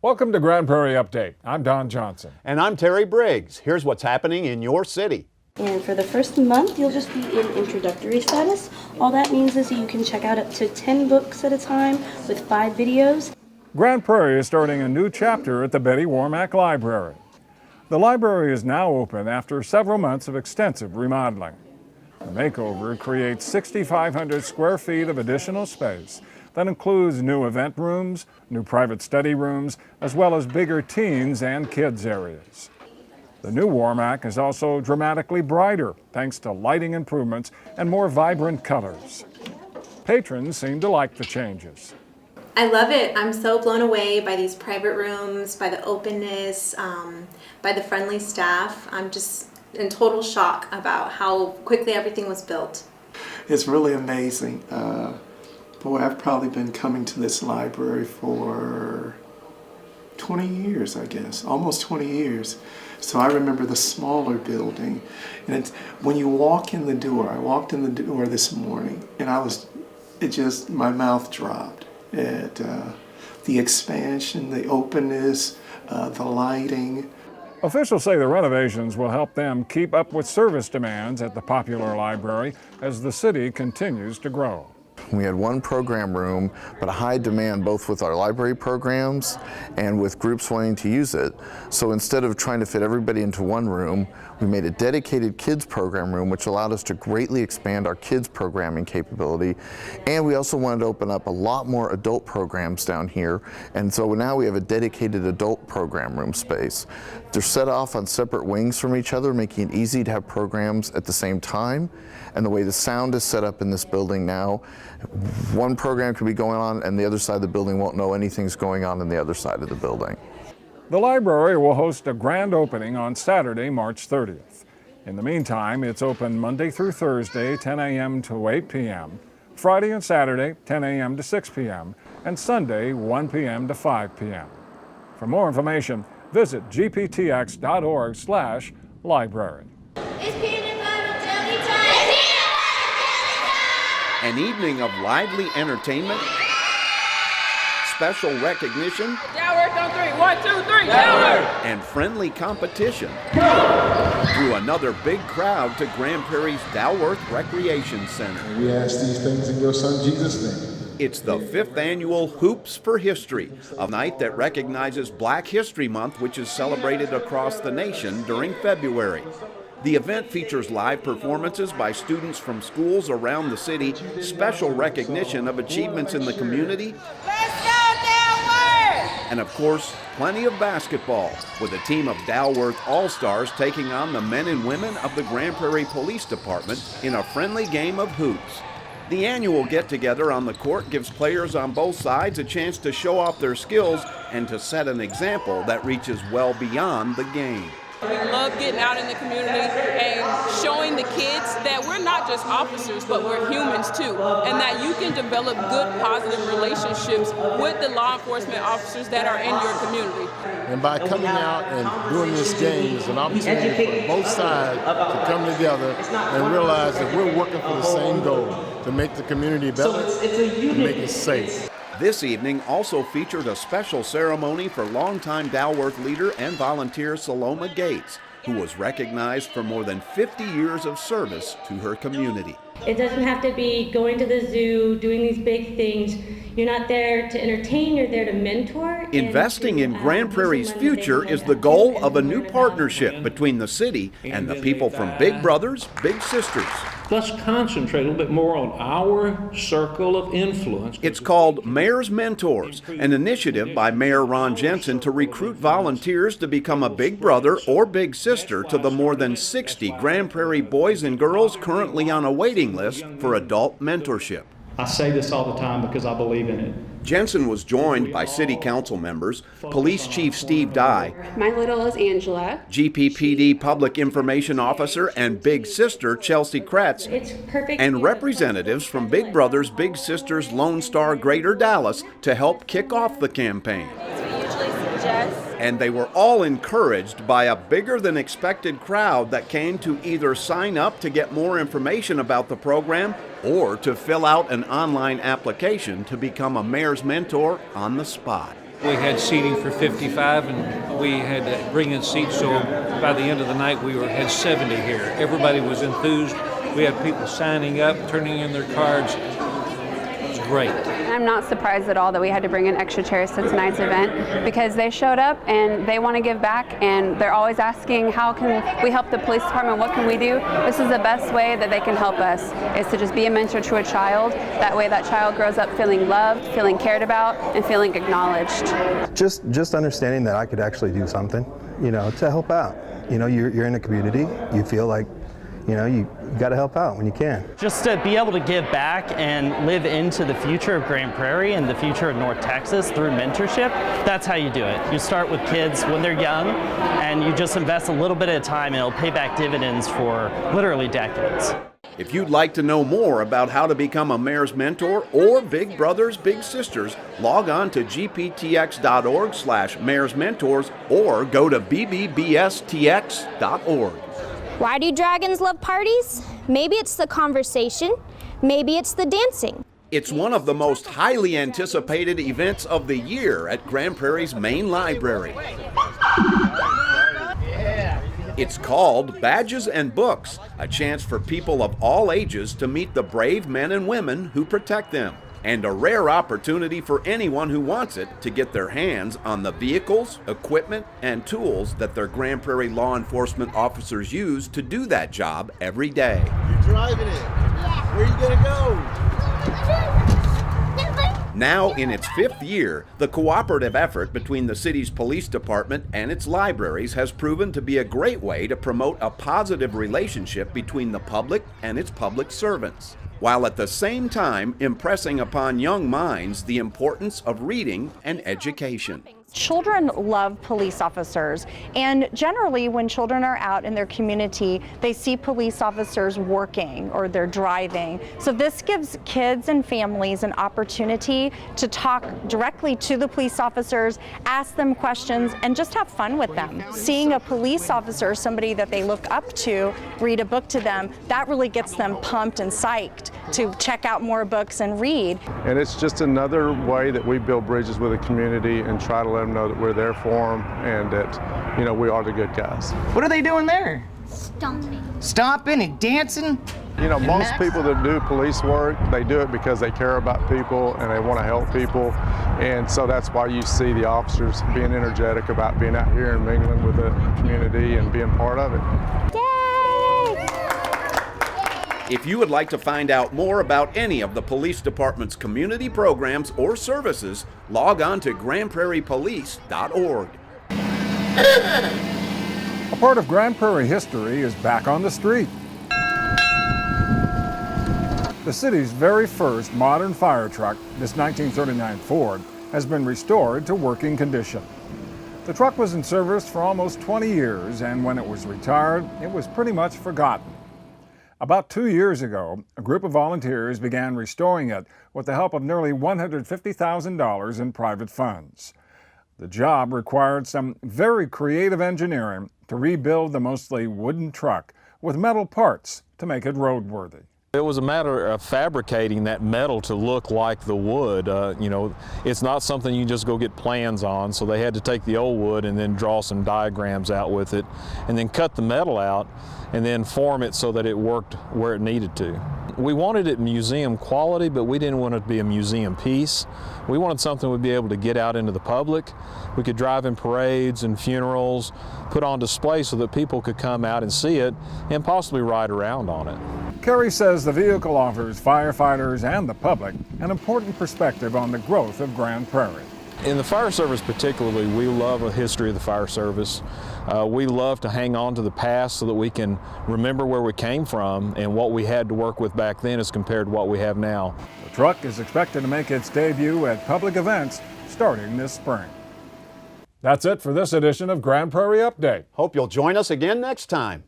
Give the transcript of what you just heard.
Welcome to Grand Prairie Update. I'm Don Johnson. And I'm Terry Briggs. Here's what's happening in your city. And for the first month, you'll just be in introductory status. All that means is that you can check out up to 10 books at a time with 5 videos. Grand Prairie is starting a new chapter at the Betty Warmack Library. The library is now open after several months of extensive remodeling. The makeover creates 6,500 square feet of additional space that includes new event rooms, new private study rooms, as well as bigger teens and kids areas. The new Warmack is also dramatically brighter thanks to lighting improvements and more vibrant colors. Patrons seem to like the changes. I love it. I'm so blown away by these private rooms, by the openness, by the friendly staff. I'm just in total shock about how quickly everything was built. It's really amazing. Boy, I've probably been coming to this library for 20 years, I guess, almost 20 years. So I remember the smaller building. And when you walk in the door, I walked in the door this morning and my mouth dropped at the expansion, the openness, the lighting. Officials say the renovations will help them keep up with service demands at the popular library as the city continues to grow. We had one program room, but a high demand both with our library programs and with groups wanting to use it. So instead of trying to fit everybody into one room, we made a dedicated kids program room, which allowed us to greatly expand our kids programming capability. And we also wanted to open up a lot more adult programs down here. And so now we have a dedicated adult program room space. They're set off on separate wings from each other, making it easy to have programs at the same time. And the way the sound is set up in this building now, one program could be going on and the other side of the building won't know anything's going on the other side of the building. The library will host a grand opening on Saturday, March 30th. In the meantime, it's open Monday through Thursday, 10 a.m. to 8 p.m., Friday and Saturday, 10 a.m. to 6 p.m., and Sunday, 1 p.m. to 5 p.m. For more information, visit gptx.org/library. An evening of lively entertainment, special recognition, Dalworth on 3, 1, 2, 3, Dalworth! And friendly competition drew another big crowd to Grand Prairie's Dalworth Recreation Center. We ask these things in your son Jesus' name. It's the 5th annual Hoops for History, a night that recognizes Black History Month, which is celebrated across the nation during February. The event features live performances by students from schools around the city, special recognition of achievements in the community, Let's go, Dalworth! and of course, plenty of basketball, with a team of Dalworth All-Stars taking on the men and women of the Grand Prairie Police Department in a friendly game of hoops. The annual get-together on the court gives players on both sides a chance to show off their skills and to set an example that reaches well beyond the game. We love getting out in the community and showing the kids that we're not just officers, but we're humans too, and that you can develop good, positive relationships with the law enforcement officers that are in your community. And by coming out and doing this game is an opportunity for both sides to come together and realize that we're working for the same goal, to make the community better and make it safe. This evening also featured a special ceremony for longtime Dalworth leader and volunteer Saloma Gates, who was recognized for more than 50 years of service to her community. It doesn't have to be going to the zoo, doing these big things. You're not there to entertain, you're there to mentor. Investing in Grand Prairie's future is the goal of a new partnership between the city and the people from Big Brothers, Big Sisters. Let's concentrate a little bit more on our circle of influence. It's called Mayor's Mentors, an initiative by Mayor Ron Jensen to recruit volunteers to become a big brother or big sister to the more than 60 Grand Prairie boys and girls currently on a waiting list for adult mentorship. I say this all the time because I believe in it. Jensen was joined by City Council members, Police Chief Steve Dye, my little is Angela, GPPD Public Information Officer and Big Sister Chelsea Kratz, and representatives from Big Brothers Big Sisters Lone Star Greater Dallas to help kick off the campaign. And they were all encouraged by a bigger than expected crowd that came to either sign up to get more information about the program or to fill out an online application to become a mayor's mentor on the spot. We had seating for 55, and we had to bring in seats, so by the end of the night we had 70 here. Everybody was enthused. We had people signing up, turning in their cards. It was great. I'm not surprised at all that we had to bring in extra chairs to tonight's event, because they showed up and they want to give back, and they're always asking, how can we help the police department? What can we do? This is the best way that they can help us, is to just be a mentor to a child. That way that child grows up feeling loved, feeling cared about, and feeling acknowledged. Just understanding that I could actually do something, to help out. You're in a community, you feel like, you got to help out when you can. Just to be able to give back and live into the future of Grand Prairie and the future of North Texas through mentorship, that's how you do it. You start with kids when they're young, and you just invest a little bit at a time, and it'll pay back dividends for literally decades. If you'd like to know more about how to become a mayor's mentor or Big Brothers Big Sisters, log on to gptx.org/mayorsmentors or go to bbbstx.org. Why do dragons love parties? Maybe it's the conversation, maybe it's the dancing. It's one of the most highly anticipated events of the year at Grand Prairie's main library. It's called Badges and Books, a chance for people of all ages to meet the brave men and women who protect them, and a rare opportunity for anyone who wants it to get their hands on the vehicles, equipment, and tools that their Grand Prairie law enforcement officers use to do that job every day. You're driving it. Where are you going to go? Now in its 5th year, the cooperative effort between the city's police department and its libraries has proven to be a great way to promote a positive relationship between the public and its public servants, while at the same time impressing upon young minds the importance of reading and education. Children love police officers, and generally when children are out in their community, they see police officers working or they're driving. So this gives kids and families an opportunity to talk directly to the police officers, ask them questions, and just have fun with them. Seeing a police officer, somebody that they look up to, read a book to them, that really gets them pumped and psyched to check out more books and read. And it's just another way that we build bridges with the community and try to let them know that we're there for them and that, we are the good guys. What are they doing there? Stomping. Stomping and dancing? Most people that do police work, they do it because they care about people and they want to help people. And so that's why you see the officers being energetic about being out here and mingling with the community and being part of it. If you would like to find out more about any of the police department's community programs or services, log on to grandprairiepolice.org. A part of Grand Prairie history is back on the street. The city's very first modern fire truck, this 1939 Ford, has been restored to working condition. The truck was in service for almost 20 years, and when it was retired, it was pretty much forgotten. About 2 years ago, a group of volunteers began restoring it with the help of nearly $150,000 in private funds. The job required some very creative engineering to rebuild the mostly wooden truck with metal parts to make it roadworthy. It was a matter of fabricating that metal to look like the wood. It's not something you just go get plans on, so they had to take the old wood and then draw some diagrams out with it, and then cut the metal out and then form it so that it worked where it needed to. We wanted it museum quality, but we didn't want it to be a museum piece. We wanted something we'd be able to get out into the public. We could drive in parades and funerals, put on display so that people could come out and see it and possibly ride around on it. Kerry says the vehicle offers firefighters and the public an important perspective on the growth of Grand Prairie. In the fire service particularly, we love a history of the fire service. We love to hang on to the past so that we can remember where we came from and what we had to work with back then as compared to what we have now. The truck is expected to make its debut at public events starting this spring. That's it for this edition of Grand Prairie Update. Hope you'll join us again next time.